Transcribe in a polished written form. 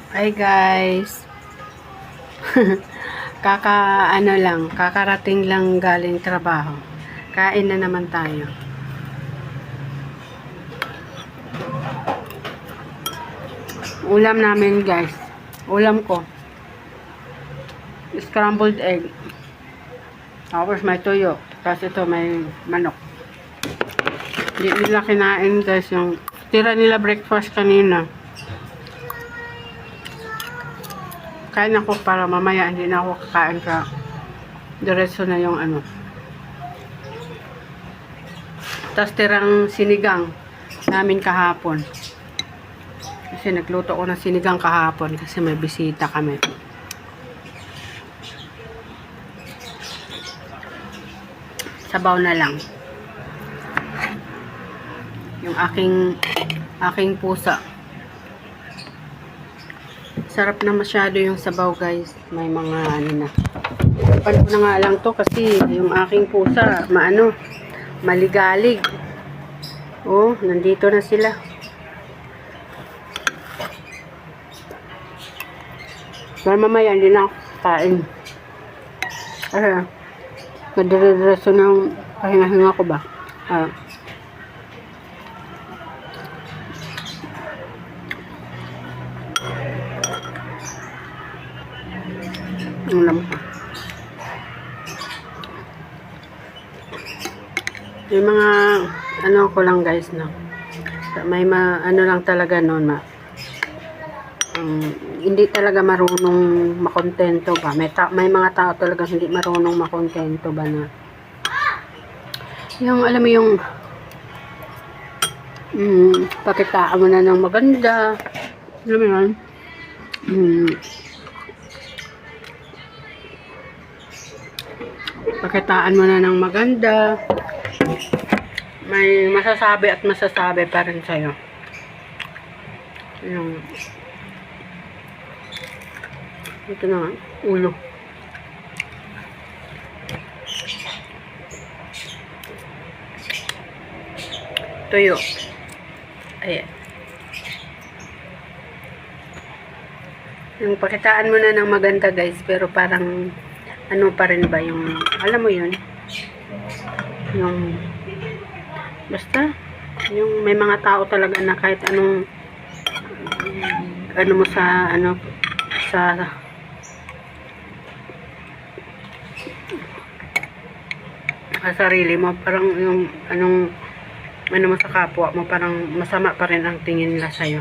Hi guys. Kakarating lang galing trabaho. Kain na naman tayo. Ulam namin guys. Ulam ko. Scrambled egg. Tapos may tuyo. Tapos ito may manok. Hindi nila kinain guys yung tira nila breakfast kanina. Kain ako para mamaya hindi na ako kakain ka diretso na yung ano. Tapos tirang sinigang namin kahapon. Kasi nagluto ko ng sinigang kahapon kasi may bisita kami. Sabaw na lang. Yung aking pusa. Sarap na masyado yung sabaw guys. May mga ano na. Paano na nga lang to kasi yung aking pusa maligalig. Oh, nandito na sila. Pero mamaya hindi na ako kain. Nadire-diretso ng pahinga-hinga ko ba? Ulam ko. Yung mga ano ko lang guys no. May ano lang talaga noon hindi talaga marunong makontento ba. May mga tao talaga hindi marunong makontento ba na yung alam mo yung pakitaan mo na ng maganda. Alam mo yun? Pakitaan mo na ng maganda. May masasabi at masasabi pa rin sa'yo. Yung ito na nga, ulo. Tuyo. Ayan. Yung pakitaan mo na ng maganda guys, pero parang ano pa rin ba yung, alam mo yun? Yung, basta, yung may mga tao talaga na kahit anong, ano mo sa, sa sarili mo, parang yung, ano mo sa kapwa mo, parang masama pa rin ang tingin nila sa'yo.